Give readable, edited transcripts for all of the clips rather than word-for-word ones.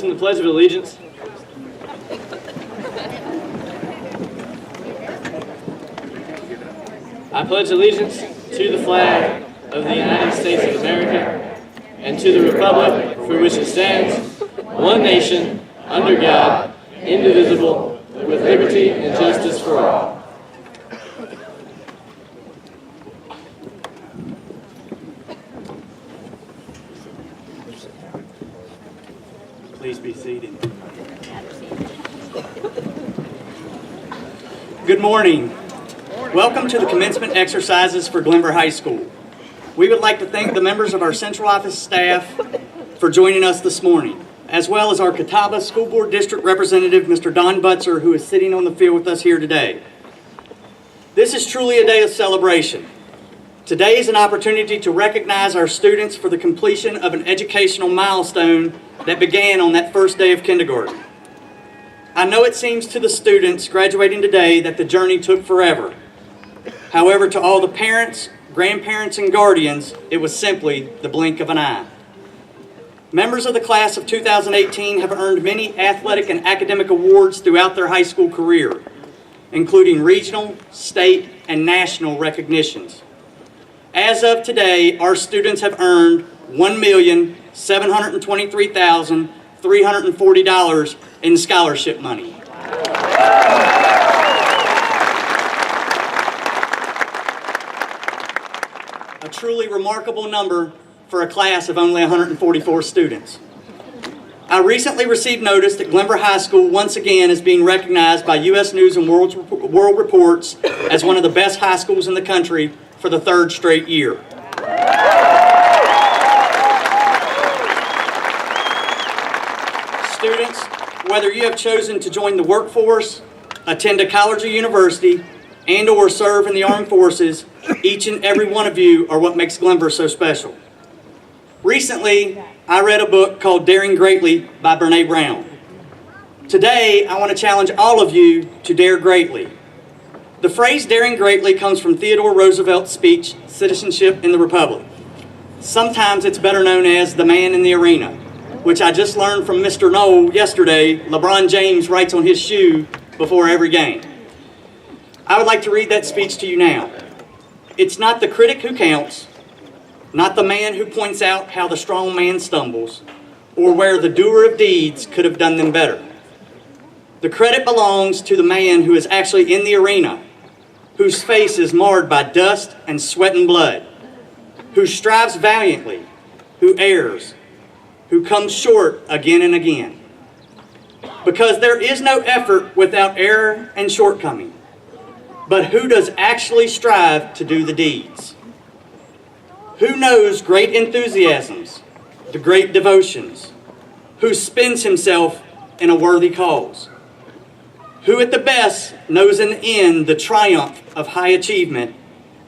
in the Pledge of Allegiance. I pledge allegiance to the flag of the United States of America and to the republic for which it stands, one nation, under God, indivisible, with liberty and justice for all. Please be seated. Good morning. Welcome to the commencement exercises for Glenvar High School. We would like to thank the members of our central office staff for joining us this morning, as well as our Catawba School Board District Representative, Mr. Don Butzer, who is sitting on the field with us here today. This is truly a day of celebration. Today is an opportunity to recognize our students for the completion of an educational milestone that began on that first day of kindergarten. I know it seems to the students graduating today that the journey took forever. However, to all the parents, grandparents, and guardians, it was simply the blink of an eye. Members of the class of 2018 have earned many athletic and academic awards throughout their high school career, including regional, state, and national recognitions. As of today, our students have earned $1,723,340 in scholarship money. A truly remarkable number for a class of only 144 students. I recently received notice that Glenvar High School once again is being recognized by U.S. News and World Reports as one of the best high schools in the country for the third straight year. Students, whether you have chosen to join the workforce, attend a college or university, and/or serve in the armed forces, each and every one of you are what makes Glenvar so special. Recently, I read a book called Daring Greatly by Brene Brown. Today, I want to challenge all of you to dare greatly. The phrase daring greatly comes from Theodore Roosevelt's speech, Citizenship in the Republic. Sometimes it's better known as the man in the arena, which I just learned from Mr. Knoll yesterday. LeBron James writes on his shoe before every game. I would like to read that speech to you now. It's not the critic who counts, not the man who points out how the strong man stumbles, or where the doer of deeds could have done them better. The credit belongs to the man who is actually in the arena, whose face is marred by dust and sweat and blood, who strives valiantly, who errs, who comes short again and again. Because there is no effort without error and shortcoming. But who does actually strive to do the deeds? Who knows great enthusiasms, the great devotions? Who spends himself in a worthy cause? Who at the best knows in the end the triumph of high achievement?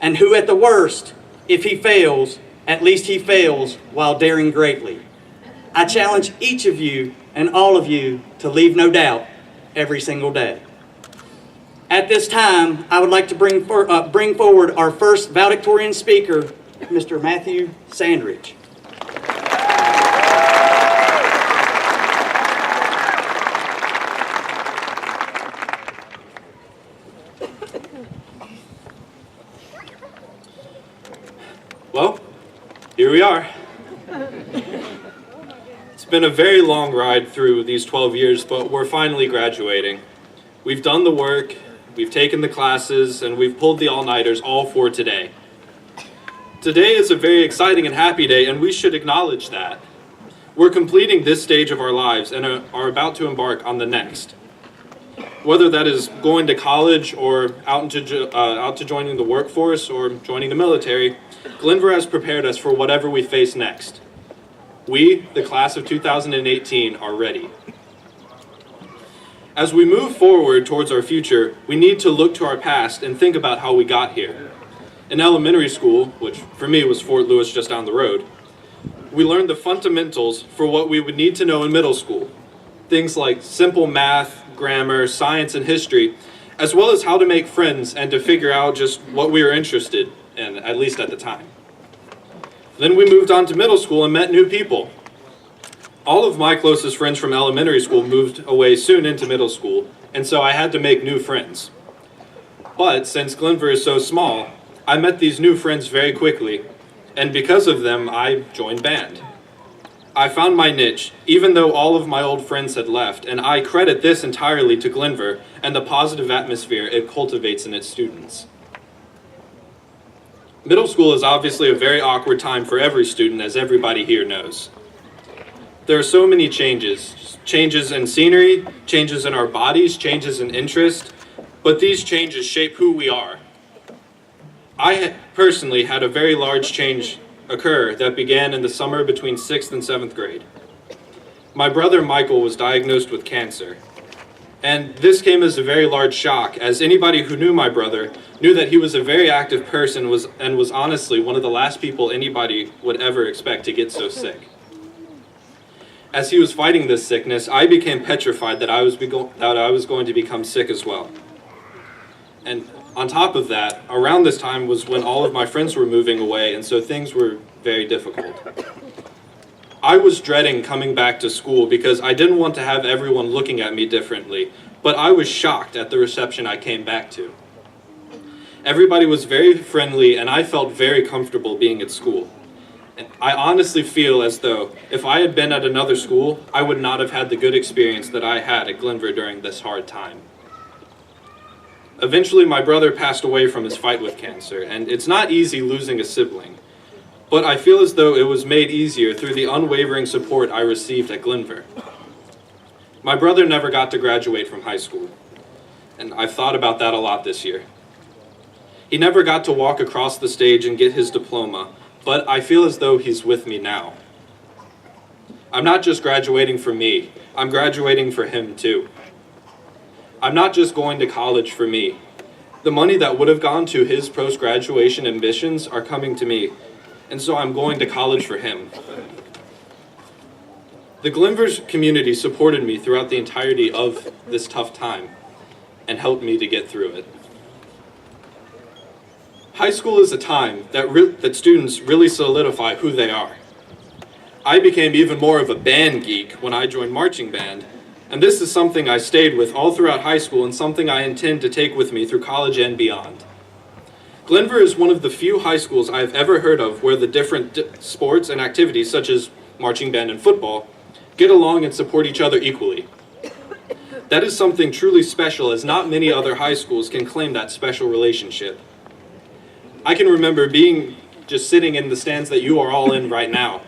And who at the worst, if he fails, at least he fails while daring greatly? I challenge each of you and all of you to leave no doubt every single day. At this time, I would like to bring forward our first valedictorian speaker, Mr. Matthew Sandridge. Well, here we are. It's been a very long ride through these 12 years, but we're finally graduating. We've done the work, we've taken the classes, and we've pulled the all-nighters all for today. Today is a very exciting and happy day, and we should acknowledge that. We're completing this stage of our lives and are about to embark on the next. Whether that is going to college or out to joining the workforce or joining the military, Glenvar has prepared us for whatever we face next. We, the class of 2018, are ready. As we move forward towards our future, we need to look to our past and think about how we got here. In elementary school, which for me was Fort Lewis just down the road, we learned the fundamentals for what we would need to know in middle school. Things like simple math, grammar, science, and history, as well as how to make friends and to figure out just what we were interested in, at least at the time. Then we moved on to middle school and met new people. All of my closest friends from elementary school moved away soon into middle school, and so I had to make new friends. But since Glenvar is so small, I met these new friends very quickly, and because of them, I joined band. I found my niche, even though all of my old friends had left, and I credit this entirely to Glenvar and the positive atmosphere it cultivates in its students. Middle school is obviously a very awkward time for every student, as everybody here knows. There are so many changes in scenery, changes in our bodies, changes in interest, but these changes shape who we are. I personally had a very large change occur that began in the summer between 6th and 7th grade. My brother Michael was diagnosed with cancer, and this came as a very large shock, as anybody who knew my brother knew that he was a very active person and was honestly one of the last people anybody would ever expect to get so sick. As he was fighting this sickness, I became petrified that I was going to become sick as well. And on top of that, around this time was when all of my friends were moving away, and so things were very difficult. I was dreading coming back to school because I didn't want to have everyone looking at me differently, but I was shocked at the reception I came back to. Everybody was very friendly, and I felt very comfortable being at school. And I honestly feel as though if I had been at another school, I would not have had the good experience that I had at Glenvar during this hard time. Eventually, my brother passed away from his fight with cancer, and it's not easy losing a sibling, but I feel as though it was made easier through the unwavering support I received at Glenvar. My brother never got to graduate from high school, and I've thought about that a lot this year. He never got to walk across the stage and get his diploma, but I feel as though he's with me now. I'm not just graduating for me, I'm graduating for him too. I'm not just going to college for me. The money that would have gone to his post-graduation ambitions are coming to me, and so I'm going to college for him. The Glenvar's community supported me throughout the entirety of this tough time and helped me to get through it. High school is a time that students really solidify who they are. I became even more of a band geek when I joined marching band, and this is something I stayed with all throughout high school and something I intend to take with me through college and beyond. Glenvar is one of the few high schools I've ever heard of where the different sports and activities, such as marching band and football, get along and support each other equally. That is something truly special, as not many other high schools can claim that special relationship. I can remember being just sitting in the stands that you are all in right now,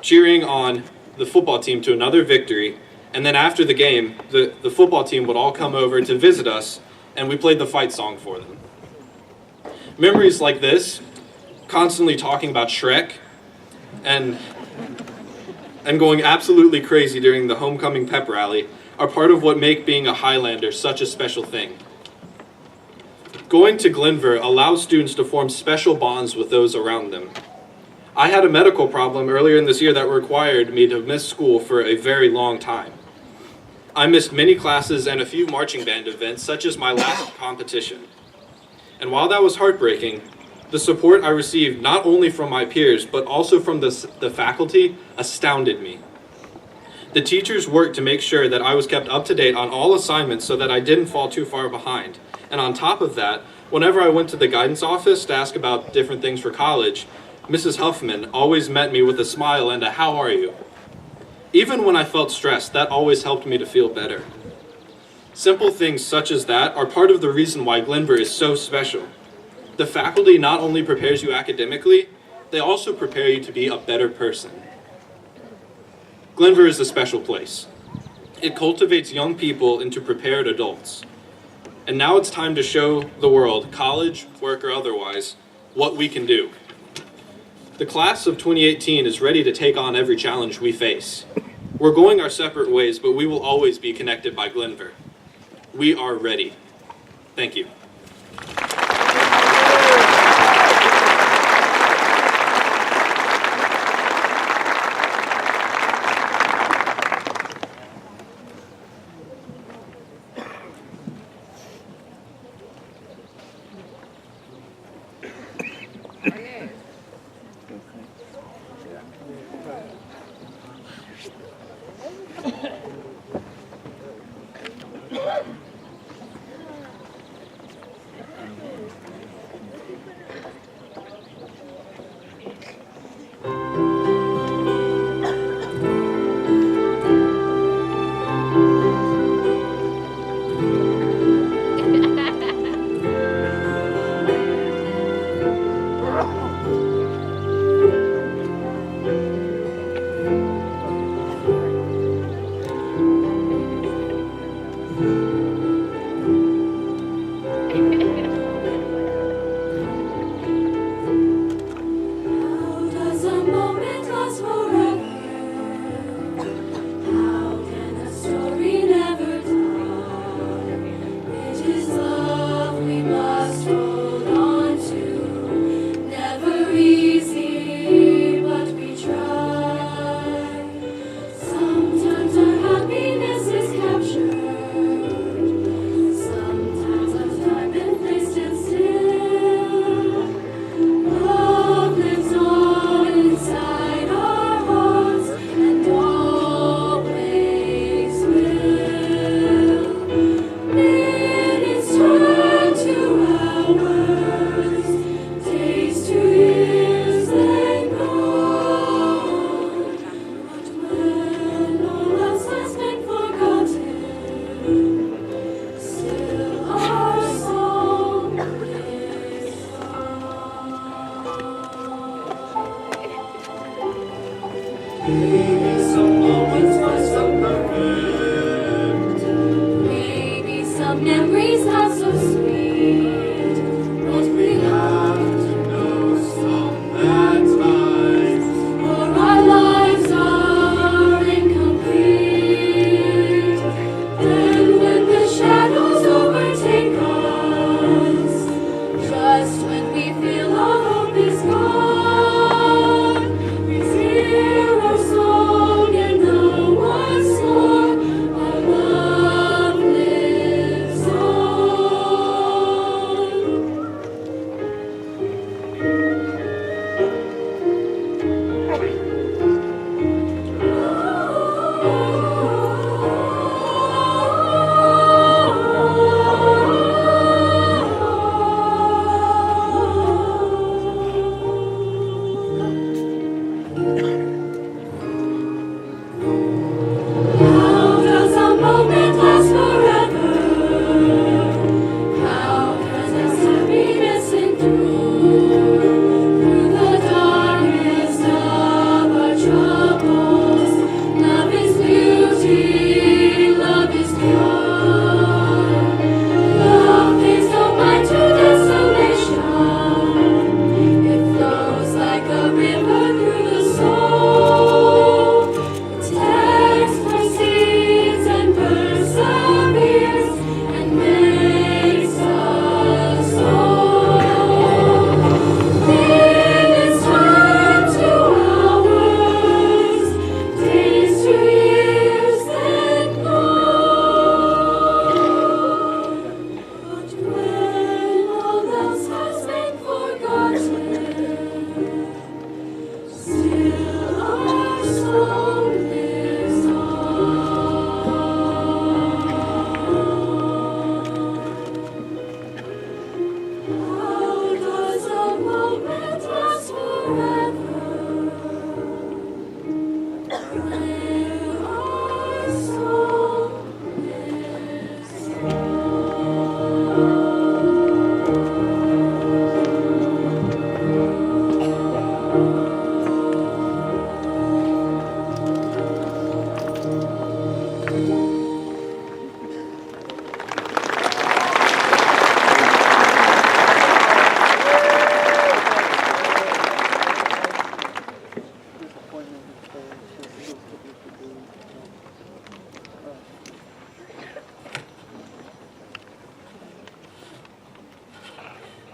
cheering on the football team to another victory, and then after the game, the football team would all come over to visit us, and we played the fight song for them. Memories like this, constantly talking about Shrek, and going absolutely crazy during the homecoming pep rally, are part of what make being a Highlander such a special thing. Going to Glenvar allows students to form special bonds with those around them. I had a medical problem earlier in this year that required me to miss school for a very long time. I missed many classes and a few marching band events, such as my last competition. And while that was heartbreaking, the support I received not only from my peers, but also from the faculty, astounded me. The teachers worked to make sure that I was kept up to date on all assignments so that I didn't fall too far behind. And on top of that, whenever I went to the guidance office to ask about different things for college, Mrs. Huffman always met me with a smile and a "how are you?" Even when I felt stressed, that always helped me to feel better. Simple things such as that are part of the reason why Glenvar is so special. The faculty not only prepares you academically, they also prepare you to be a better person. Glenvar is a special place. It cultivates young people into prepared adults. And now it's time to show the world, college, work, or otherwise, what we can do. The class of 2018 is ready to take on every challenge we face. We're going our separate ways, but we will always be connected by Glenvar. We are ready. Thank you.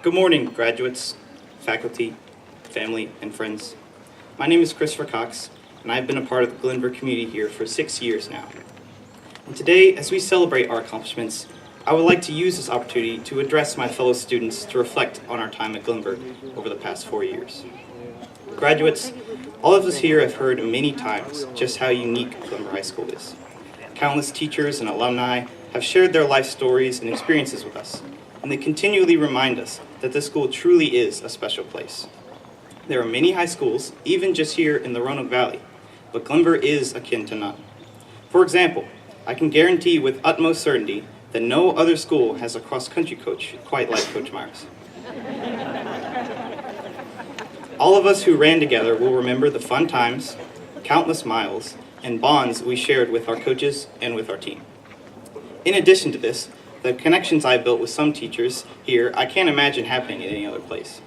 Good morning, graduates, faculty, family, and friends. My name is Christopher Cox, and I've been a part of the Glenvar community here for 6 years now. And today, as we celebrate our accomplishments, I would like to use this opportunity to address my fellow students to reflect on our time at Glenvar over the past 4 years. Graduates, all of us here have heard many times just how unique Glenvar High School is. Countless teachers and alumni have shared their life stories and experiences with us, and they continually remind us that this school truly is a special place. There are many high schools, even just here in the Roanoke Valley, but Glenvar is akin to none. For example, I can guarantee with utmost certainty that no other school has a cross-country coach quite like Coach Myers. All of us who ran together will remember the fun times, countless miles, and bonds we shared with our coaches and with our team. In addition to this, the connections I built with some teachers here I can't imagine happening at any other place.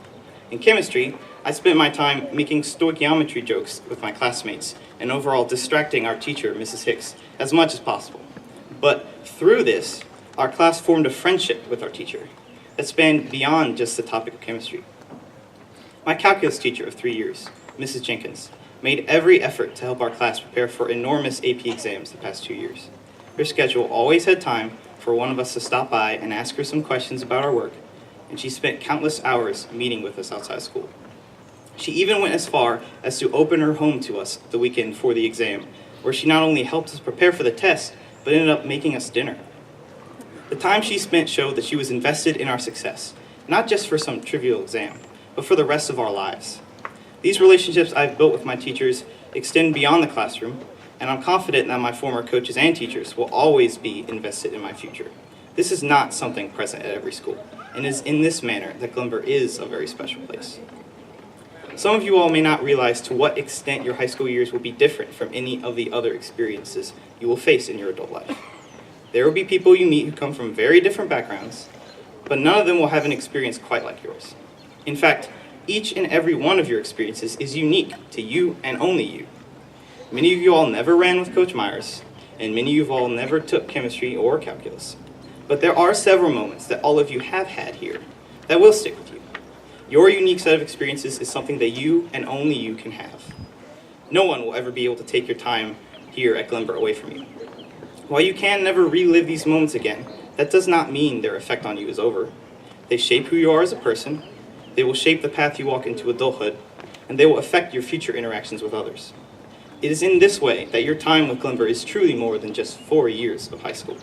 In chemistry, I spent my time making stoichiometry jokes with my classmates and overall distracting our teacher, Mrs. Hicks, as much as possible. But through this, our class formed a friendship with our teacher that spanned beyond just the topic of chemistry. My calculus teacher of 3 years, Mrs. Jenkins, made every effort to help our class prepare for enormous AP exams the past 2 years. Her schedule always had time for one of us to stop by and ask her some questions about our work, and she spent countless hours meeting with us outside school. She even went as far as to open her home to us the weekend for the exam, where she not only helped us prepare for the test, but ended up making us dinner. The time she spent showed that she was invested in our success, not just for some trivial exam, but for the rest of our lives. These relationships I've built with my teachers extend beyond the classroom, and I'm confident that my former coaches and teachers will always be invested in my future. This is not something present at every school, and it is in this manner that Glenvar is a very special place. Some of you all may not realize to what extent your high school years will be different from any of the other experiences you will face in your adult life. There will be people you meet who come from very different backgrounds, but none of them will have an experience quite like yours. In fact, each and every one of your experiences is unique to you and only you. Many of you all never ran with Coach Myers, and many of you all never took chemistry or calculus. But there are several moments that all of you have had here that will stick with you. Your unique set of experiences is something that you and only you can have. No one will ever be able to take your time here at Glenvar away from you. While you can never relive these moments again, that does not mean their effect on you is over. They shape who you are as a person, they will shape the path you walk into adulthood, and they will affect your future interactions with others. It is in this way that your time with Glenvar is truly more than just 4 years of high school.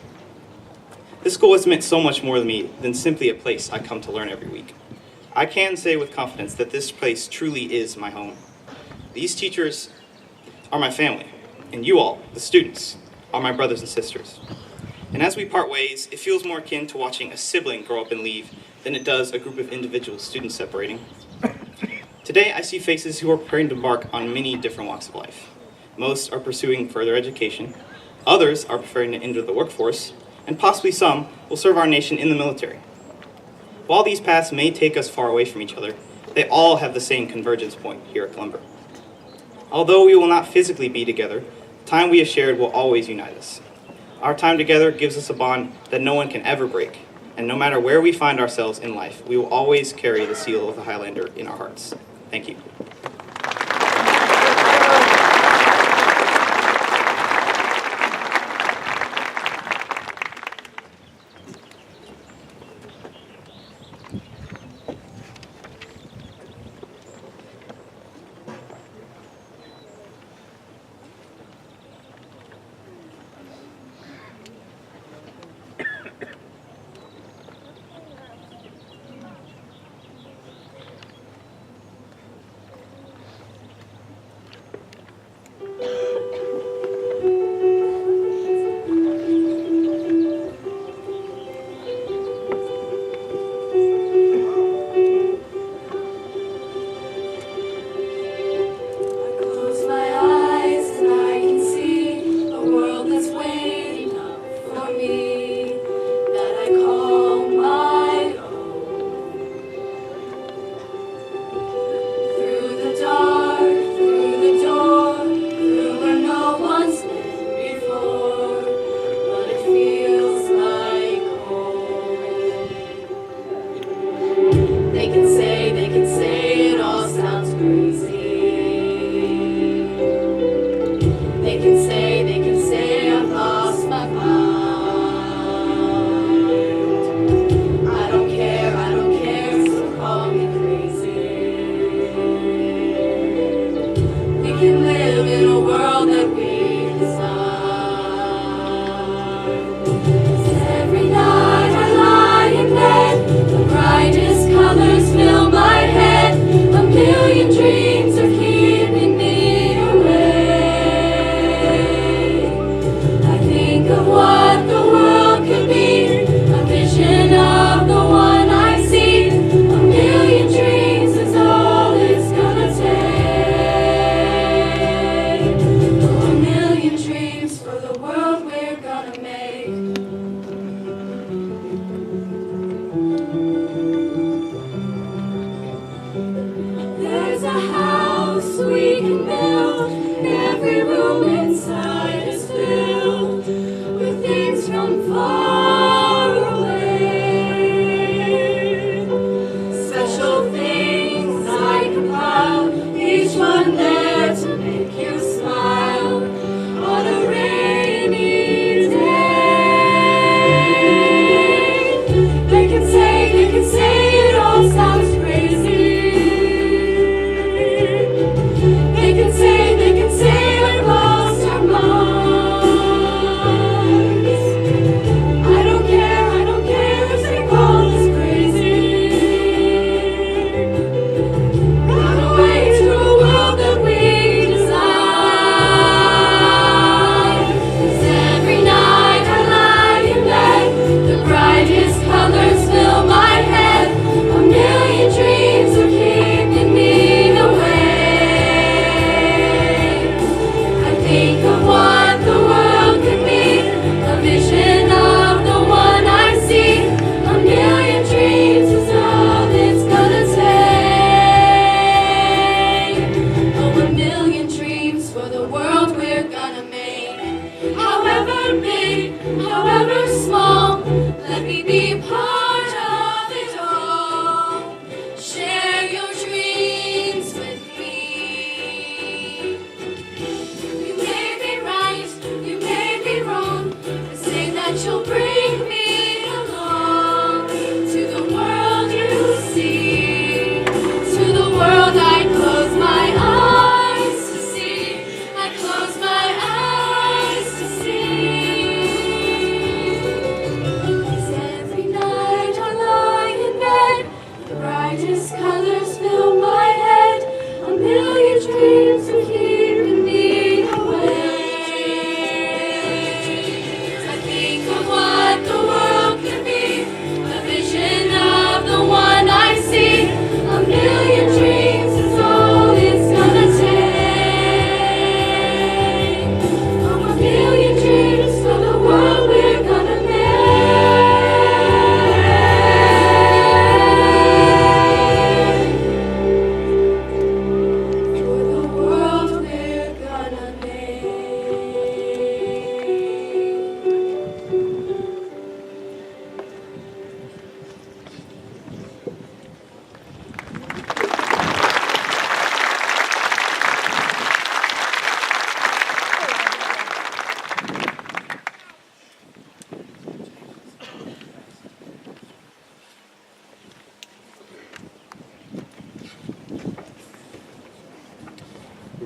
This school has meant so much more to me than simply a place I come to learn every week. I can say with confidence that this place truly is my home. These teachers are my family, and you all, the students, are my brothers and sisters. And as we part ways, it feels more akin to watching a sibling grow up and leave than it does a group of individual students separating. Today, I see faces who are preparing to embark on many different walks of life. Most are pursuing further education, others are preparing to enter the workforce, and possibly some will serve our nation in the military. While these paths may take us far away from each other, they all have the same convergence point here at Glenvar. Although we will not physically be together, the time we have shared will always unite us. Our time together gives us a bond that no one can ever break, and no matter where we find ourselves in life, we will always carry the seal of the Highlander in our hearts. Thank you. world that's waiting up for me that I call my own. Through the dark, through the door, through where no one's been before, but it feels like home. They can say it all sounds crazy. They can say I've lost my mind. I don't care, so call me crazy. We can live in a world that we design. 'Cause every night I lie in bed, the brightest colors fill my head. A million dreams are keeping me awake. I think of what the world could be, a vision of the one I see. A million dreams is all it's gonna take. Oh, a million dreams for the world we're gonna make. There's a house we can build, and every room inside is filled with things from far away. Special things I compile, each one there to make you smile on a rainy day. They can say it all sounds crazy. They can say we've lost our minds. I don't care if they call us crazy. Run away to a world that we design. 'Cause every night I lie in bed, the brightest colors fill my head. A million dreams are keeping me awake. I think of what the world could be, a vision of the one I see. A million dreams is all it's gonna take. Oh, a million dreams for the world we're gonna make. However big, however small, let me be part of it all. Share your dreams with me. You may be right, you may be wrong, but say that you'll bring me along to the world you see, to the world I close my eyes to see. I close my eyes to see. 'Cause every night I lie in bed, the brightest colors fill my head. A million dreams are keeping me awake. I think of what the world could be, a vision of the one I see. A million dreams is all it's gonna take. Oh, a million dreams for the world we're gonna make. For the world we're gonna make.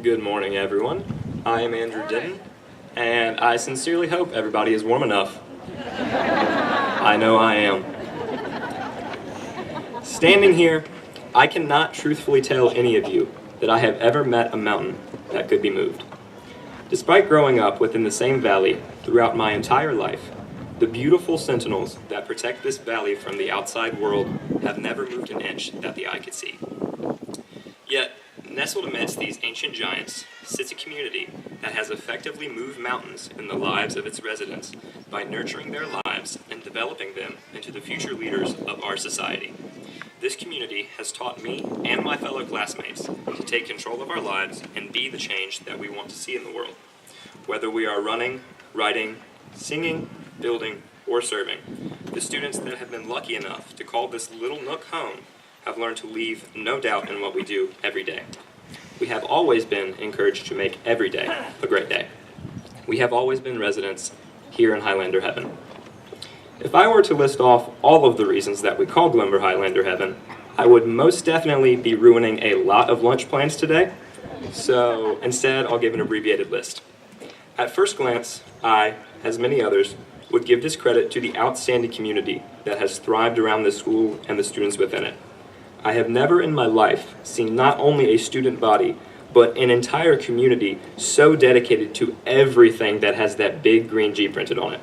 Good morning, everyone. I am Andrew Denton, and I sincerely hope everybody is warm enough. I know I am. Standing here, I cannot truthfully tell any of you that I have ever met a mountain that could be moved. Despite growing up within the same valley throughout my entire life, the beautiful sentinels that protect this valley from the outside world have never moved an inch that the eye could see. Yet, Nestled amidst these ancient giants sits a community that has effectively moved mountains in the lives of its residents by nurturing their lives and developing them into the future leaders of our society. This community has taught me and my fellow classmates to take control of our lives and be the change that we want to see in the world. Whether we are running, writing, singing, building, or serving, the students that have been lucky enough to call this little nook home have learned to leave no doubt in what we do every day. We have always been encouraged to make every day a great day. We have always been residents here in Highlander Heaven. If I were to list off all of the reasons that we call Glenvar Highlander Heaven, I would most definitely be ruining a lot of lunch plans today, so instead I'll give an abbreviated list. At first glance, I, as many others, would give this credit to the outstanding community that has thrived around this school and the students within it. I have never in my life seen not only a student body, but an entire community so dedicated to everything that has that big green G printed on it.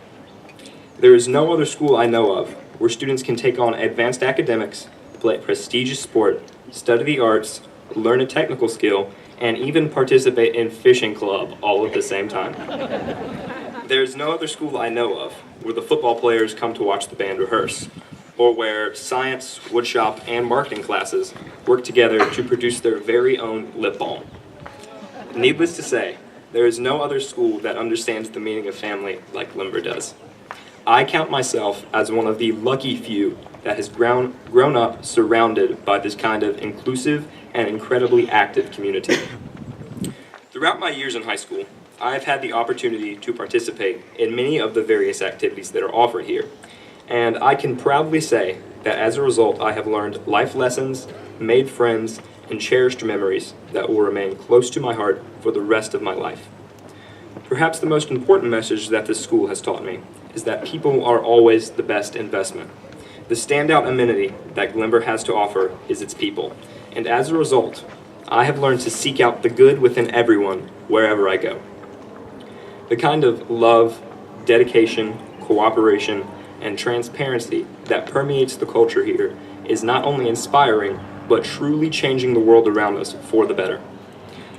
There is no other school I know of where students can take on advanced academics, play a prestigious sport, study the arts, learn a technical skill, and even participate in fishing club all at the same time. There is no other school I know of where the football players come to watch the band rehearse, or where science, woodshop, and marketing classes work together to produce their very own lip balm. Needless to say, there is no other school that understands the meaning of family like Glenvar does. I count myself as one of the lucky few that has grown up surrounded by this kind of inclusive and incredibly active community. Throughout my years in high school, I have had the opportunity to participate in many of the various activities that are offered here, and I can proudly say that as a result I have learned life lessons, made friends, and cherished memories that will remain close to my heart for the rest of my life. Perhaps the most important message that this school has taught me is that people are always the best investment. The standout amenity that Glenvar has to offer is its people, and as a result, I have learned to seek out the good within everyone wherever I go. The kind of love, dedication, cooperation, and transparency that permeates the culture here is not only inspiring, but truly changing the world around us for the better.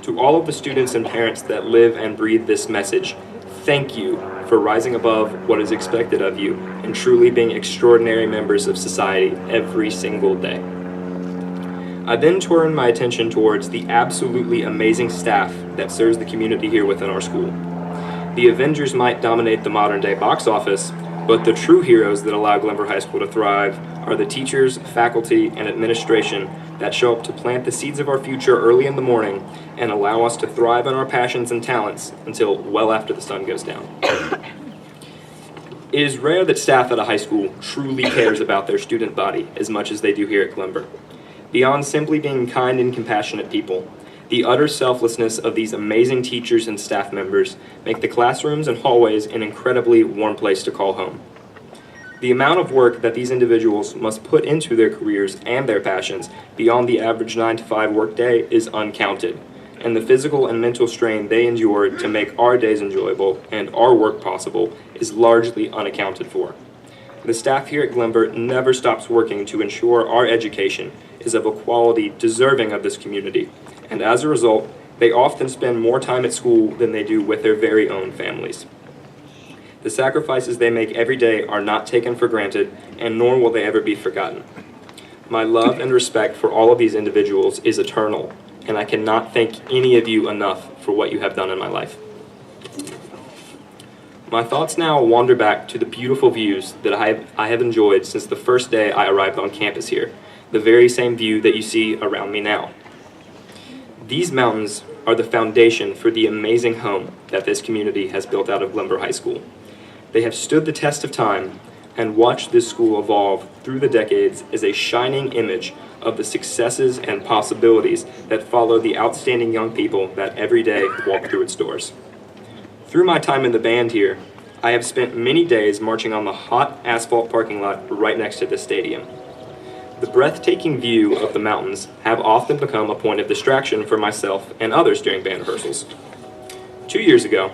To all of the students and parents that live and breathe this message, thank you for rising above what is expected of you and truly being extraordinary members of society every single day. I then turn my attention towards the absolutely amazing staff that serves the community here within our school. The Avengers might dominate the modern day box office, but the true heroes that allow Glenvar High School to thrive are the teachers, faculty, and administration that show up to plant the seeds of our future early in the morning and allow us to thrive in our passions and talents until well after the sun goes down. It is rare that staff at a high school truly cares about their student body as much as they do here at Glenvar. Beyond simply being kind and compassionate people, the utter selflessness of these amazing teachers and staff members make the classrooms and hallways an incredibly warm place to call home. The amount of work that these individuals must put into their careers and their passions beyond the average 9-to-5 workday is uncounted, and the physical and mental strain they endure to make our days enjoyable and our work possible is largely unaccounted for. The staff here at Glenvar never stops working to ensure our education is of a quality deserving of this community, and as a result, they often spend more time at school than they do with their very own families. The sacrifices they make every day are not taken for granted, and nor will they ever be forgotten. My love and respect for all of these individuals is eternal, and I cannot thank any of you enough for what you have done in my life. My thoughts now wander back to the beautiful views that I have enjoyed since the first day I arrived on campus here, the very same view that you see around me now. These mountains are the foundation for the amazing home that this community has built out of Glenvar High School. They have stood the test of time and watched this school evolve through the decades as a shining image of the successes and possibilities that follow the outstanding young people that every day walk through its doors. Through my time in the band here, I have spent many days marching on the hot asphalt parking lot right next to the stadium. The breathtaking view of the mountains have often become a point of distraction for myself and others during band rehearsals. 2 years ago,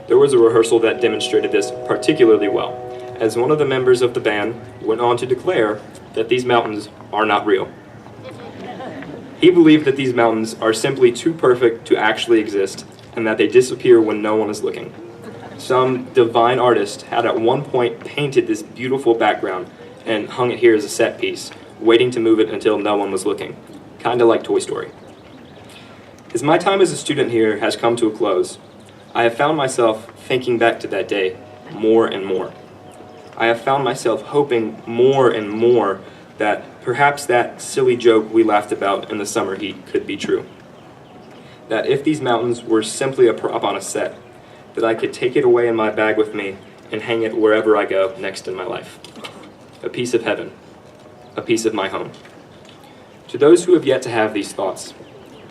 there was a rehearsal that demonstrated this particularly well, as one of the members of the band went on to declare that these mountains are not real. He believed that these mountains are simply too perfect to actually exist, and that they disappear when no one is looking. Some divine artist had at one point painted this beautiful background and hung it here as a set piece, waiting to move it until no one was looking, kinda like Toy Story. As my time as a student here has come to a close, I have found myself thinking back to that day more and more. I have found myself hoping more and more that perhaps that silly joke we laughed about in the summer heat could be true. That if these mountains were simply a prop on a set, that I could take it away in my bag with me and hang it wherever I go next in my life. A piece of heaven, a piece of my home. To those who have yet to have these thoughts,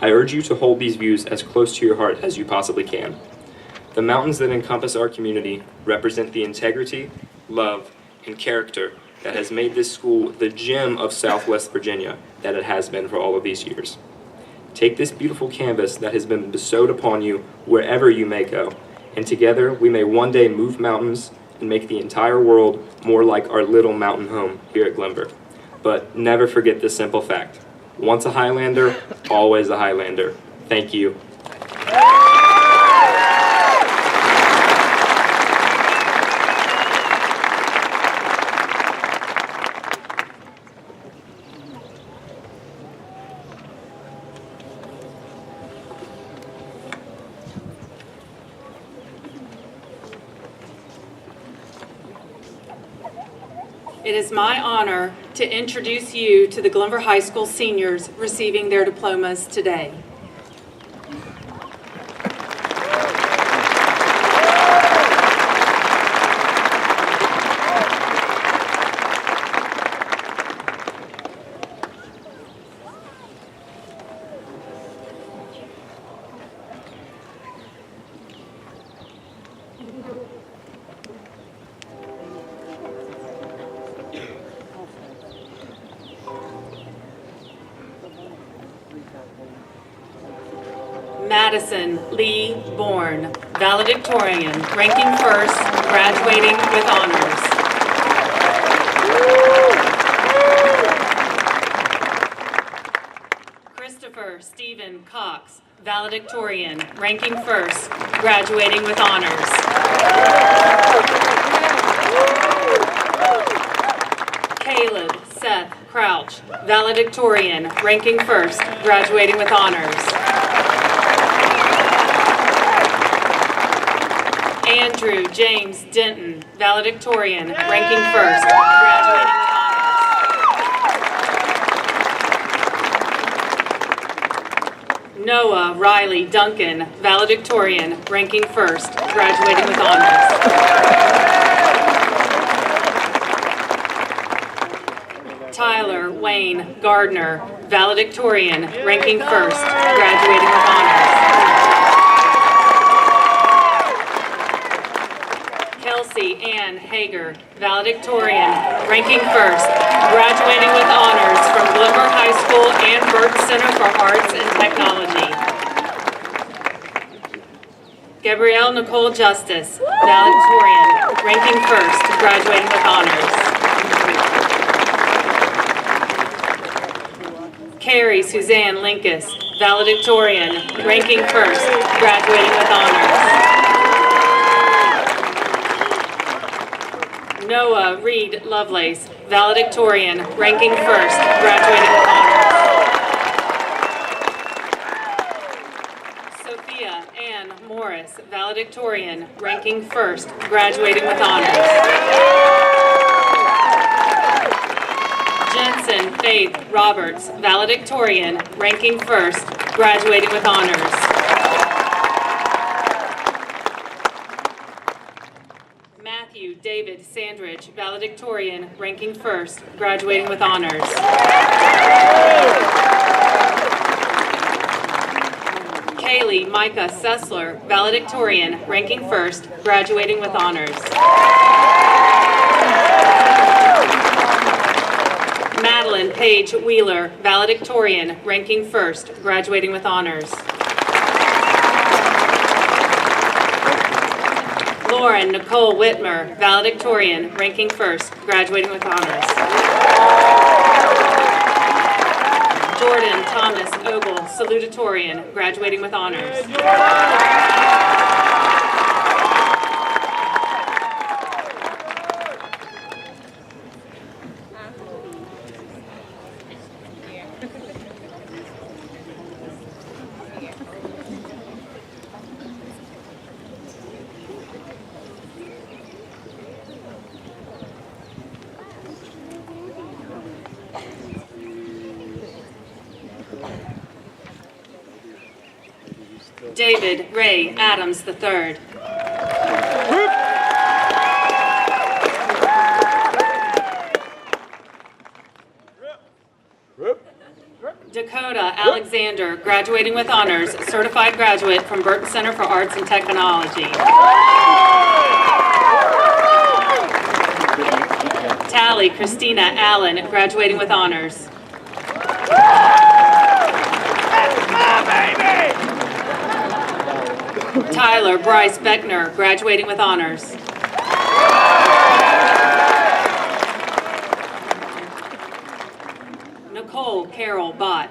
I urge you to hold these views as close to your heart as you possibly can. The mountains that encompass our community represent the integrity, love, and character that has made this school the gem of Southwest Virginia that it has been for all of these years. Take this beautiful canvas that has been bestowed upon you wherever you may go, and together we may one day move mountains and make the entire world more like our little mountain home here at Glenvar. But never forget this simple fact. Once a Highlander, always a Highlander. Thank you. It is my honor to introduce you to the Glenvar High School seniors receiving their diplomas today. Madison Lee Bourne, valedictorian, ranking first, graduating with honors. Christopher Stephen Cox, valedictorian, ranking first, graduating with honors. Caleb Seth Crouch, valedictorian, ranking first, graduating with honors. Andrew James Denton, valedictorian, ranking first, graduating with honors. Noah Riley Duncan, valedictorian, ranking first, graduating with honors. Tyler Wayne Gardner, valedictorian, ranking first, graduating with honors. Kelsey Ann Hager, valedictorian, ranking first, graduating with honors from Glenvar High School and Burke Center for Arts and Technology. Gabrielle Nicole Justice, valedictorian, ranking first, graduating with honors. Carrie Suzanne Linkus, valedictorian, ranking first, graduating with honors. Noah Reed Lovelace, valedictorian, ranking first, graduating with honors. Sophia Ann Morris, valedictorian, ranking first, graduating with honors. Jensen Faith Roberts, valedictorian, ranking first, graduating with honors. Matthew David Sandridge, valedictorian, ranking first, graduating with honors. Kaylee Micah Sessler, valedictorian, ranking first, graduating with honors. Madeline Paige Wheeler, valedictorian, ranking first, graduating with honors. Lauren Nicole Whitmer, valedictorian, ranking first, graduating with honors. Jordan Thomas Ogle, salutatorian, graduating with honors. David Ray Adams III. Dakota Alexander, graduating with honors, certified graduate from Burton Center for Arts and Technology. Tally Christina Allen, graduating with honors. Tyler Bryce Beckner, graduating with honors. Nicole Carol Bott.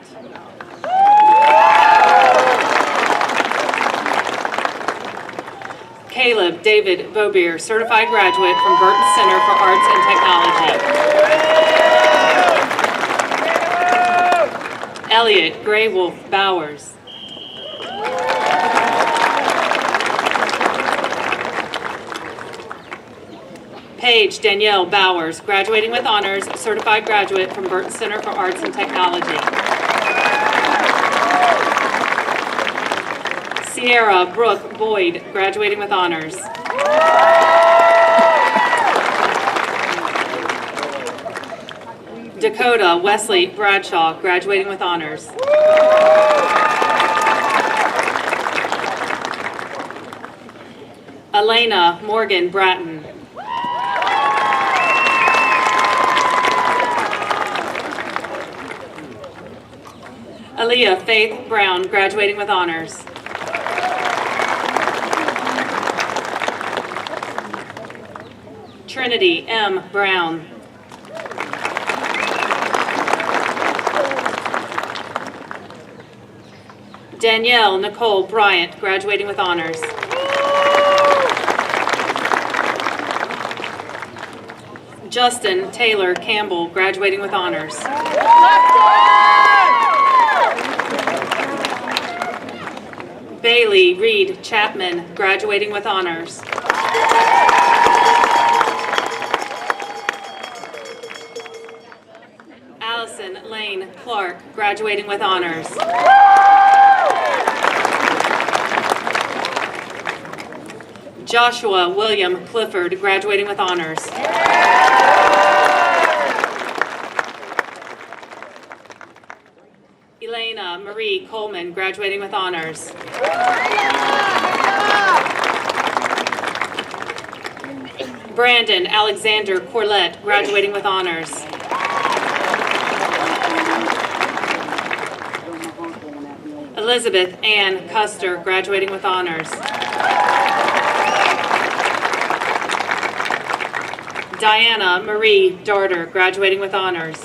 Caleb David Bobier, certified graduate from Burton Center for Arts and Technology. Elliot Gray Wolf Bowers. Paige Danielle Bowers, graduating with honors, certified graduate from Burton Center for Arts and Technology. Sierra Brooke Boyd, graduating with honors. Dakota Wesley Bradshaw, graduating with honors. Elena Morgan Bratton. Aaliyah Faith Brown, graduating with honors. Trinity M. Brown. Danielle Nicole Bryant, graduating with honors. Justin Taylor Campbell, graduating with honors. Bailey Reed Chapman, graduating with honors. Allison Lane Clark, graduating with honors. Joshua William Clifford, graduating with honors. Elena Marie Coleman, graduating with honors. Brandon Alexander Corlett, graduating with honors. Elizabeth Ann Custer, graduating with honors. Diana Marie Darter, graduating with honors.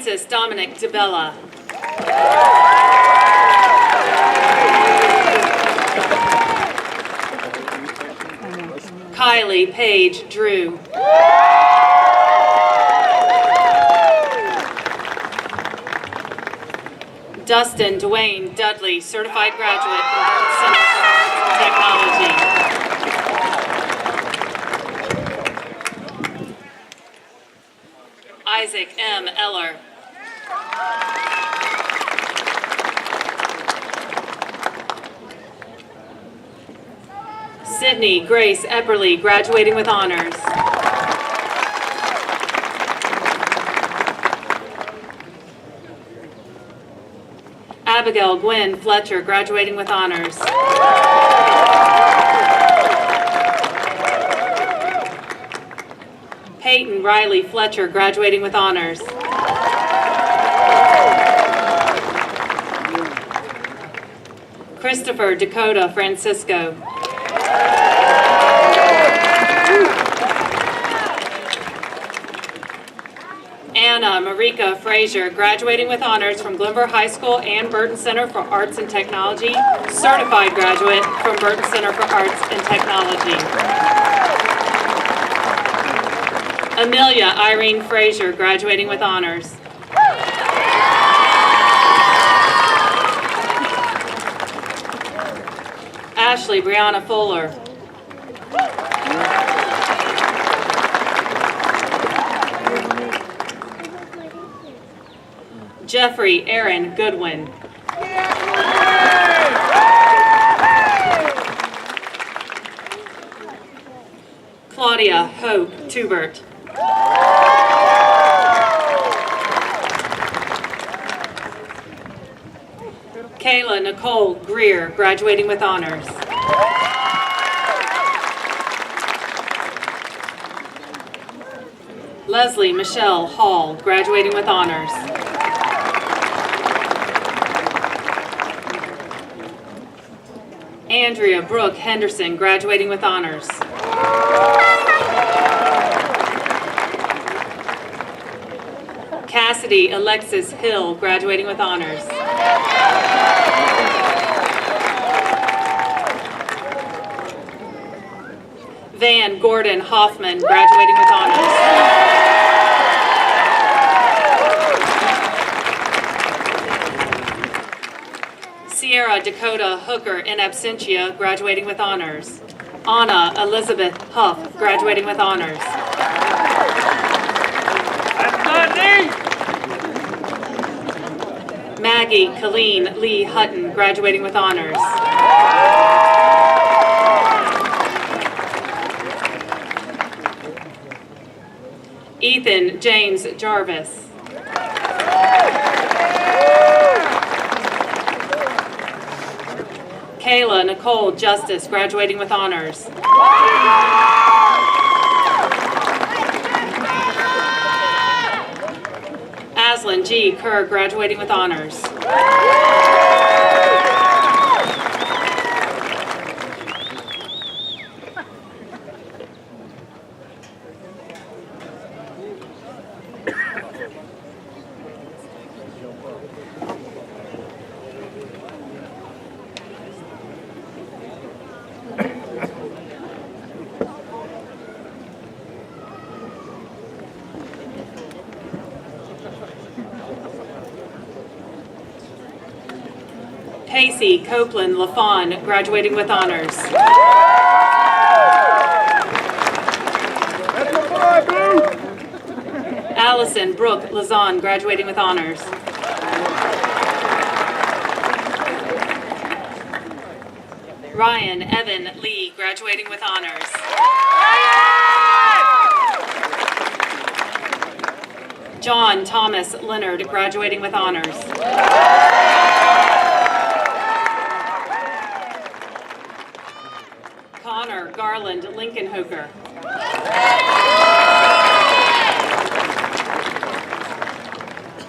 Francis Dominic DeBella. Kylie Paige Drew. Dustin Dwayne Dudley, certified graduate from Burton Center for Arts and Technology. Isaac M. Eller. Sydney Grace Epperly, graduating with honors. Abigail Gwen Fletcher, graduating with honors. Peyton Riley Fletcher, graduating with honors. Christopher Dakota Francisco. Anna Marika Frazier, graduating with honors from Glenvar High School and Burton Center for Arts and Technology, certified graduate from Burton Center for Arts and Technology. Amelia Irene Frazier, graduating with honors. Ashley Brianna Fuller. Jeffrey Aaron Goodwin. Claudia Hope Tubert. Kayla Nicole Greer, graduating with honors. Leslie Michelle Hall, graduating with honors. Andrea Brooke Henderson, graduating with honors. Cassidy Alexis Hill, graduating with honors. Van Gordon Hoffman, graduating with honors. Sierra Dakota Hooker in absentia, graduating with honors. Anna Elizabeth Huff, graduating with honors. Maggie Colleen Lee Hutton, graduating with honors. Ethan James Jarvis. Kayla Nicole Justice, graduating with honors. Aslan G. Kerr, graduating with honors. Pacey Copeland LaFawn, graduating with honors. Allison Brooke Lazan, graduating with honors. Ryan Evan Lee, graduating with honors. John Thomas Leonard, graduating with honors. Connor Garland Lincoln-Hooker.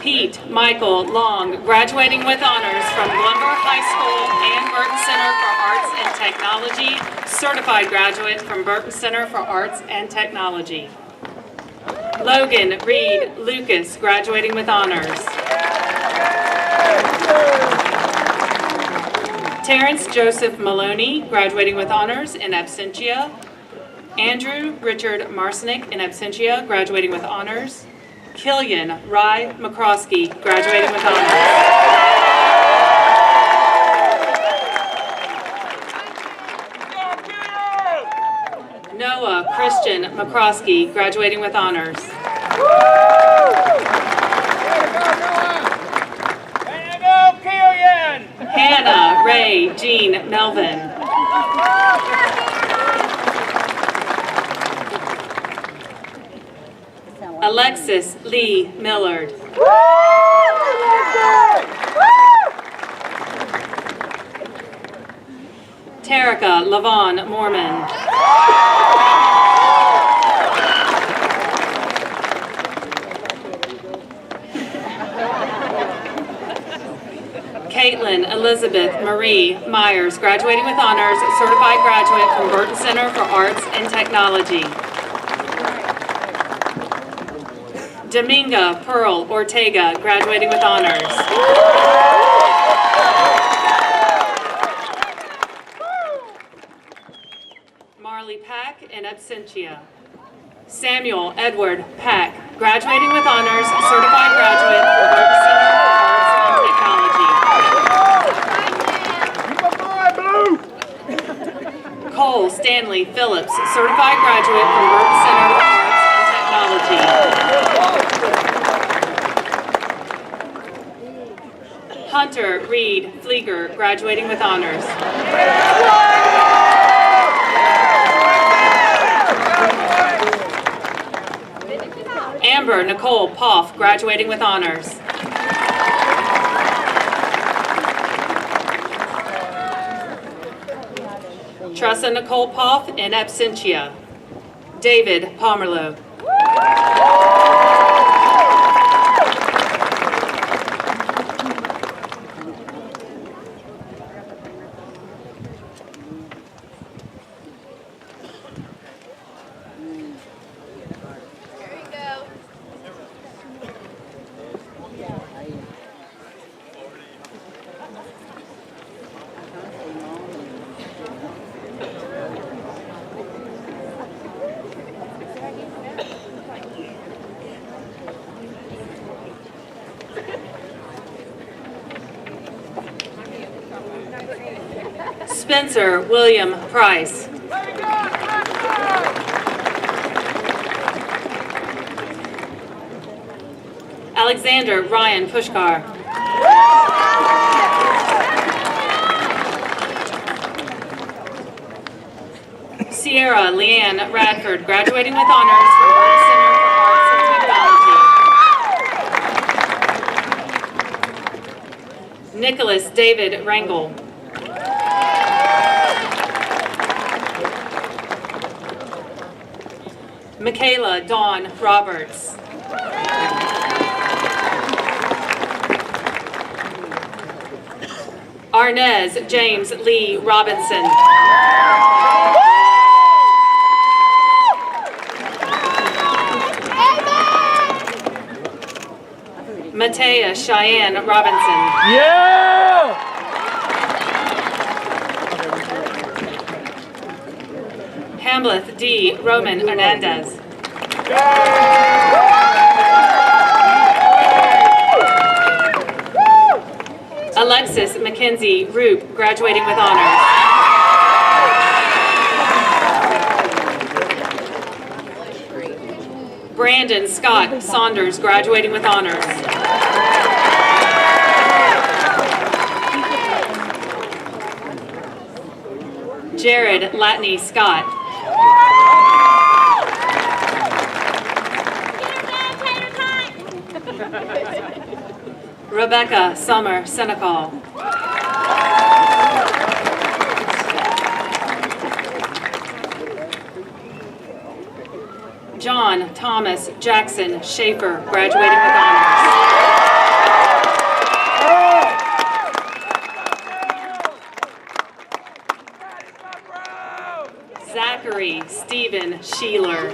Pete Michael Long, graduating with honors from Glenvar High School and Burton Center for Arts and Technology, certified graduate from Burton Center for Arts and Technology. Logan Reed Lucas, graduating with honors. Terrence Joseph Maloney, graduating with honors in absentia. Andrew Richard Marcinick in absentia, graduating with honors. Killian Rye McCroskey, graduating with honors. Noah Christian McCroskey, graduating with honors. Hannah Ray Jean Melvin. Alexis Lee Millard. Terica Lavon Mormon. Caitlin Elizabeth Marie Myers, graduating with honors, certified graduate from Burton Center for Arts and Technology. Dominga Pearl Ortega, graduating with honors. Marley Pack in absentia. Samuel Edward Pack, graduating with honors, certified graduate from Burton Center for Arts and Technology. Cole Stanley Phillips, certified graduate from Burton Center for Arts and Technology. Hunter Reed Flieger, graduating with honors. Amber Nicole Poff, graduating with honors. Tressa Nicole Poff in absentia. David Pomerleau. Spencer William Price. Alexander Ryan Pushkar. Sierra Leanne Radford, graduating with honors from Burton Center for Arts and Technology. Nicholas David Rangel. Michaela Dawn Roberts. Arnez James Lee Robinson. Matea Cheyenne Robinson. Yeah! Hamlet D. Roman Hernandez. Alexis Mackenzie Roop, graduating with honors. Brandon Scott Saunders, graduating with honors. Jared Latney Scott. Rebecca Summer Senecal. John Thomas Jackson Schaefer, graduating with honors. Zachary Stephen Sheeler.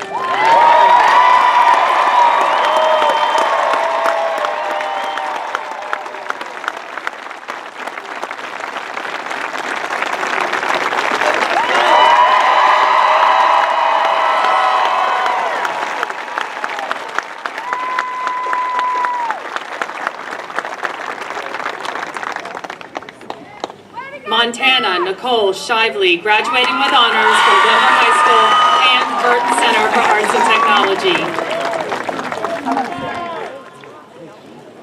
Montana Nicole Shively, graduating with honors from Glenvar High School and Burton Center for Arts and Technology.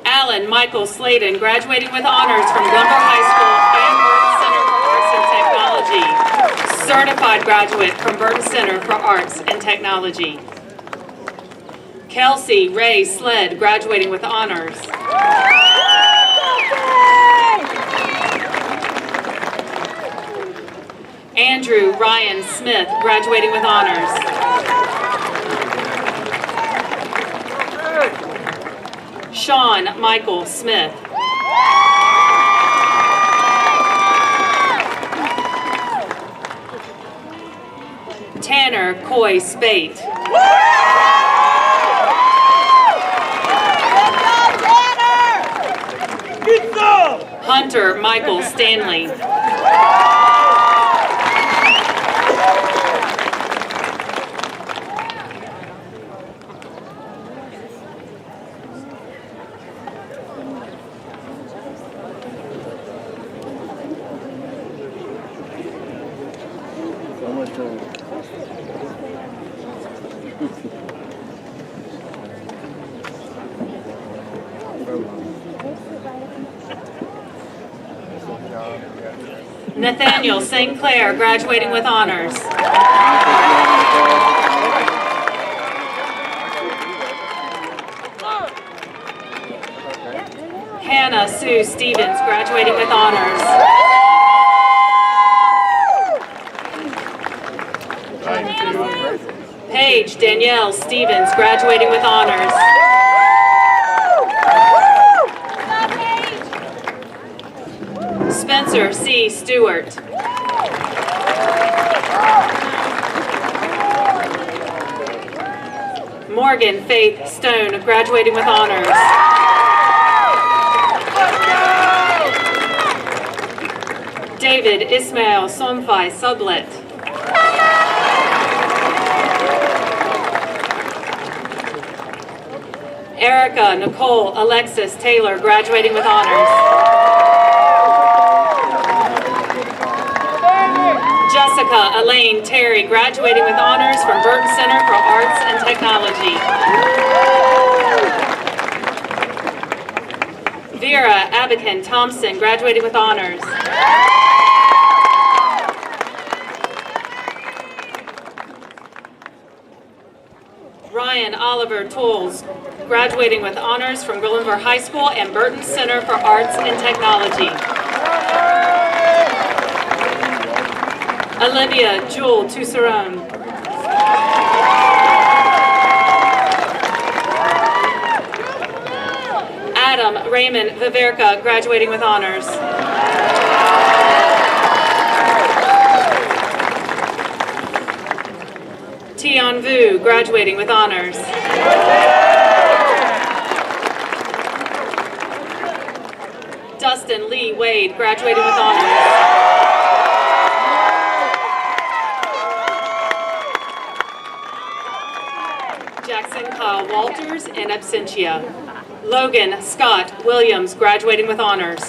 Alan Michael Sladen, graduating with honors from Glenvar High School and Burton Center for Arts and Technology. Certified graduate from Burton Center for Arts and Technology. Kelsey Ray Sled, graduating with honors. Andrew Ryan Smith, graduating with honors. Sean Michael Smith. Tanner Coy Spate. Hunter Michael Stanley. Nathaniel St. Clair, graduating with honors. Hannah Sue Stevens, graduating with honors. Paige Danielle Stevens, graduating with honors. Spencer C. Stewart. Morgan Faith Stone, graduating with honors. David Ismail Somfai Sublet. Erica Nicole Alexis Taylor, graduating with honors. Jessica Elaine Terry, graduating with honors from Burton Center for Arts and Technology. Vera Abikin Thompson, graduating with honors. Ryan Oliver Tolles, graduating with honors from Glenvar High School and Burton Center for Arts and Technology. Olivia Jewel Toussaint. Adam Raymond Viverka, graduating with honors. Tian Vu, graduating with honors. Dustin Lee Wade, graduating with honors. Jackson Kyle Walters, in absentia. Logan Scott Williams, graduating with honors.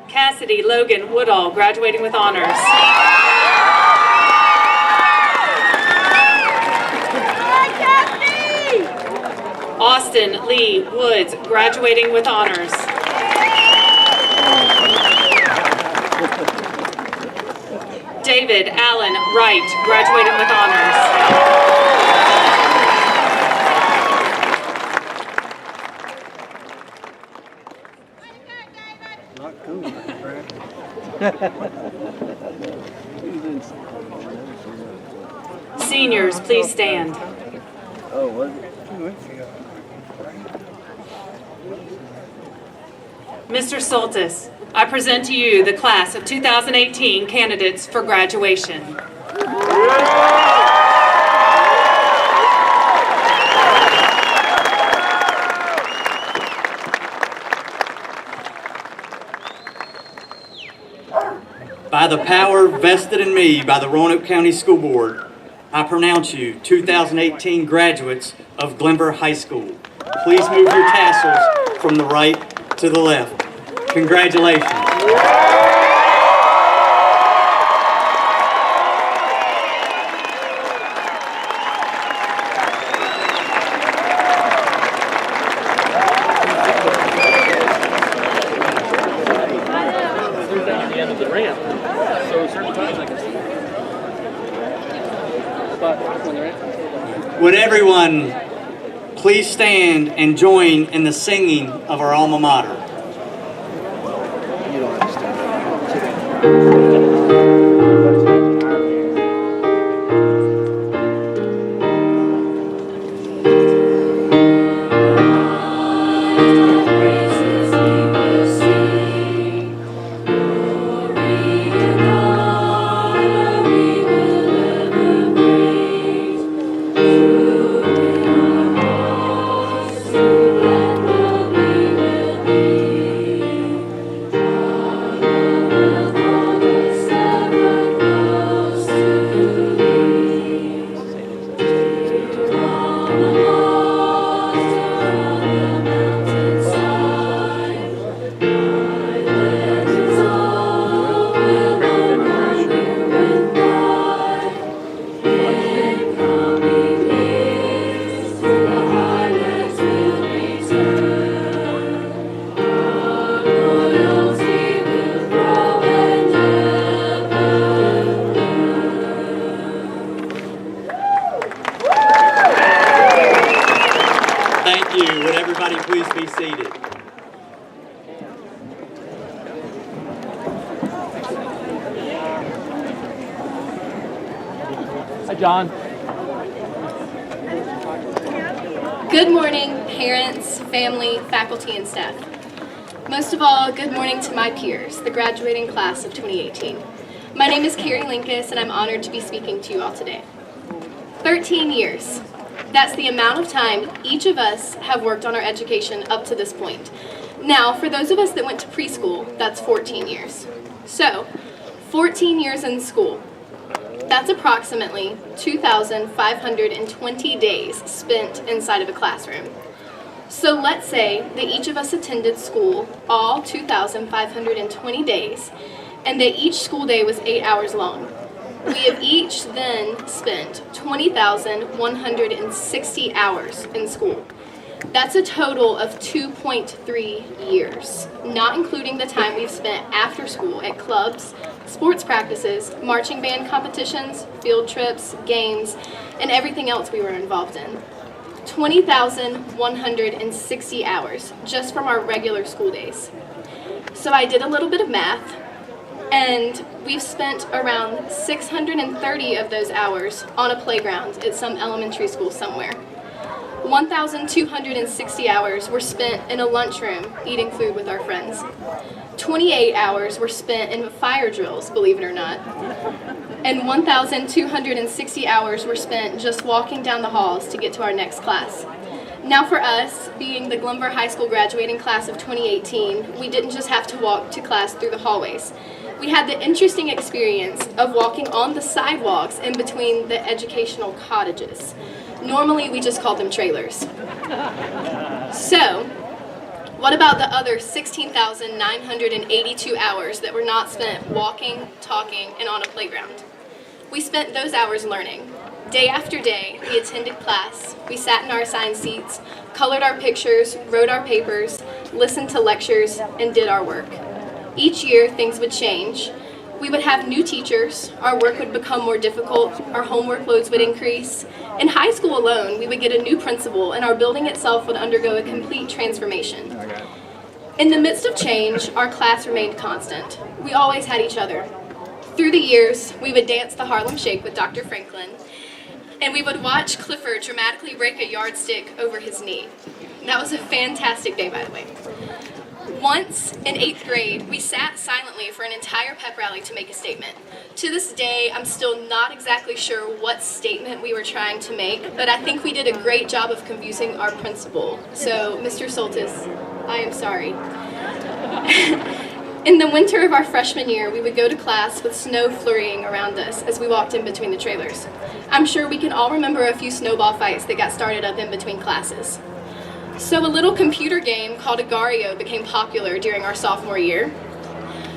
Cassidy Logan Woodall, graduating with honors. Austin Lee Woods, graduating with honors. David Allen Wright, graduating with honors. Seniors, please stand. Mr. Soltis, I present to you the class of 2018 candidates for graduation. By the power vested in me by the Roanoke County School Board, I pronounce you 2018 graduates of Glenvar High School. Please move your tassels from the right to the left. Congratulations. The end of the ramp. Would everyone please stand and join in the singing of our alma mater? Thank you. Would everybody please be seated? Hi, John. Good morning, parents, family, faculty, and staff. Most of all, good morning to my peers, the graduating class of 2018. My name is Carrie Linkus, and I'm honored to be speaking to you all today. 13 years. That's the amount of time each of us have worked on our education up to this point. Now, for those of us that went to preschool, that's 14 years. So, 14 years in school. That's approximately 2,520 days spent inside of a classroom. So let's say that each of us attended school all 2,520 days, and that each school day was 8 hours long. We have each then spent 20,160 hours in school. That's a total of 2.3 years, not including the time we've spent after school at clubs, sports practices, marching band competitions, field trips, games, and everything else we were involved in. 20,160 hours just from our regular school days. So I did a little bit of math, and we've spent around 630 of those hours on a playground at some elementary school somewhere. 1,260 hours were spent in a lunchroom eating food with our friends. 28 hours were spent in fire drills, believe it or not. And 1,260 hours were spent just walking down the halls to get to our next class. Now for us, being the Glenvar High School graduating class of 2018, we didn't just have to walk to class through the hallways. We had the interesting experience of walking on the sidewalks in between the educational cottages. Normally, we just call them trailers. So, what about the other 16,982 hours that were not spent walking, talking, and on a playground? We spent those hours learning. Day after day, we attended class, we sat in our assigned seats, colored our pictures, wrote our papers, listened to lectures, and did our work. Each year, things would change. We would have new teachers, our work would become more difficult, our homework loads would increase. In high school alone, we would get a new principal, and our building itself would undergo a complete transformation. In the midst of change, our class remained constant. We always had each other. Through the years, we would dance the Harlem Shake with Dr. Franklin, and we would watch Clifford dramatically break a yardstick over his knee. That was a fantastic day, by the way. Once, in 8th grade, we sat silently for an entire pep rally to make a statement. To this day, I'm still not exactly sure what statement we were trying to make, but I think we did a great job of confusing our principal. So, Mr. Soltis, I am sorry. In the winter of our freshman year, we would go to class with snow flurrying around us as we walked in between the trailers. I'm sure we can all remember a few snowball fights that got started up in between classes. So a little computer game called Agario became popular during our sophomore year.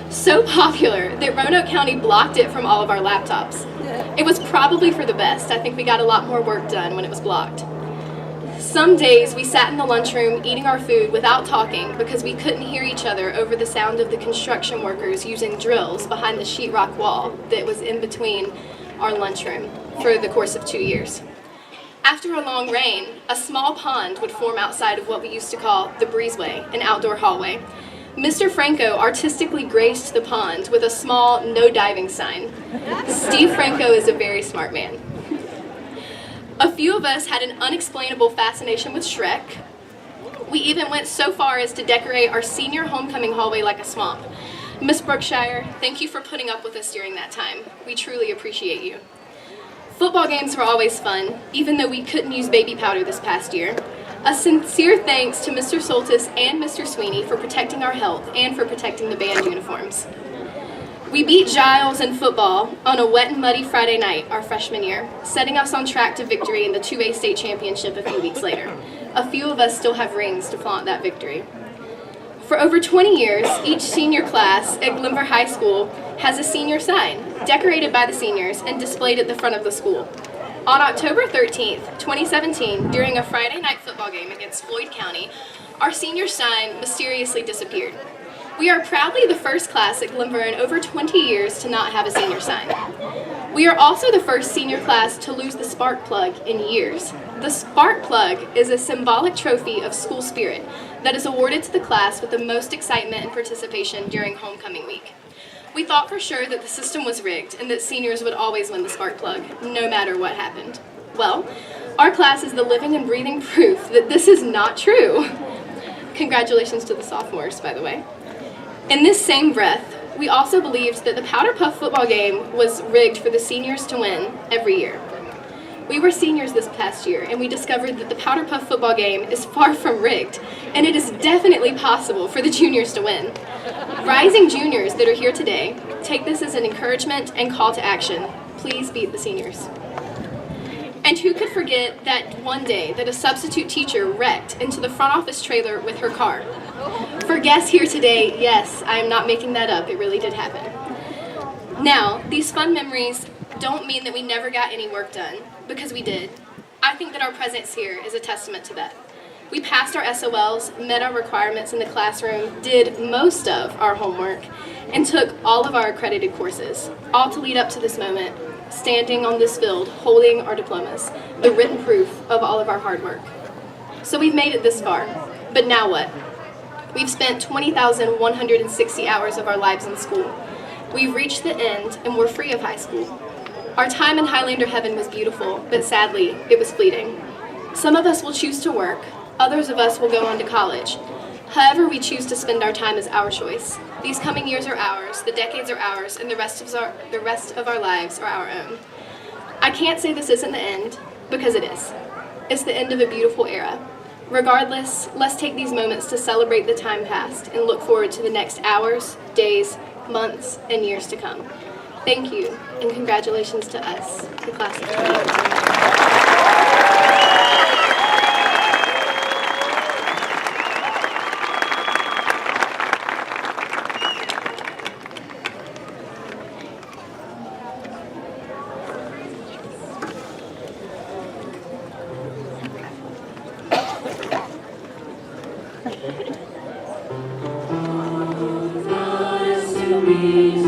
So popular that Roanoke County blocked it from all of our laptops. It was probably for the best. I think we got a lot more work done when it was blocked. Some days we sat in the lunchroom eating our food without talking because we couldn't hear each other over the sound of the construction workers using drills behind the sheetrock wall that was in between our lunchroom for the course of 2 years. After a long rain, a small pond would form outside of what we used to call the breezeway, an outdoor hallway. Mr. Franco artistically graced the pond with a small no diving sign. Steve Franco is a very smart man. A few of us had an unexplainable fascination with Shrek. We even went so far as to decorate our senior homecoming hallway like a swamp. Miss Brookshire, thank you for putting up with us during that time. We truly appreciate you. Football games were always fun, even though we couldn't use baby powder this past year. A sincere thanks to Mr. Soltis and Mr. Sweeney for protecting our health and for protecting the band uniforms. We beat Giles in football on a wet and muddy Friday night our freshman year, setting us on track to victory in the 2A state championship a few weeks later. A few of us still have rings to flaunt that victory. For over 20 years, each senior class at Glenvar High School has a senior sign, decorated by the seniors and displayed at the front of the school. On October 13th, 2017, during a Friday night football game against Floyd County, our senior sign mysteriously disappeared. We are proudly the first class at Glenvar in over 20 years to not have a senior sign. We are also the first senior class to lose the spark plug in years. The spark plug is a symbolic trophy of school spirit that is awarded to the class with the most excitement and participation during homecoming week. We thought for sure that the system was rigged and that seniors would always win the spark plug, no matter what happened. Well, our class is the living and breathing proof that this is not true. Congratulations to the sophomores, by the way. In this same breath, we also believed that the Powder Puff football game was rigged for the seniors to win every year. We were seniors this past year, and we discovered that the Powder Puff football game is far from rigged, and it is definitely possible for the juniors to win. Rising juniors that are here today, take this as an encouragement and call to action. Please beat the seniors. And who could forget that one day that a substitute teacher wrecked into the front office trailer with her car? For guests here today, yes, I am not making that up, it really did happen. Now, these fun memories don't mean that we never got any work done, because we did. I think that our presence here is a testament to that. We passed our SOLs, met our requirements in the classroom, did most of our homework, and took all of our accredited courses, all to lead up to this moment, standing on this field, holding our diplomas, the written proof of all of our hard work. So we've made it this far, but now what? We've spent 20,160 hours of our lives in school. We've reached the end, and we're free of high school. Our time in Highlander heaven was beautiful, but sadly, it was fleeting. Some of us will choose to work, others of us will go on to college. However we choose to spend our time is our choice. These coming years are ours, the decades are ours, and the rest of our lives are our own. I can't say this isn't the end, because it is. It's the end of a beautiful era. Regardless, let's take these moments to celebrate the time past and look forward to the next hours, days, months, and years to come. Thank you, and congratulations to us, the class of 2018. To be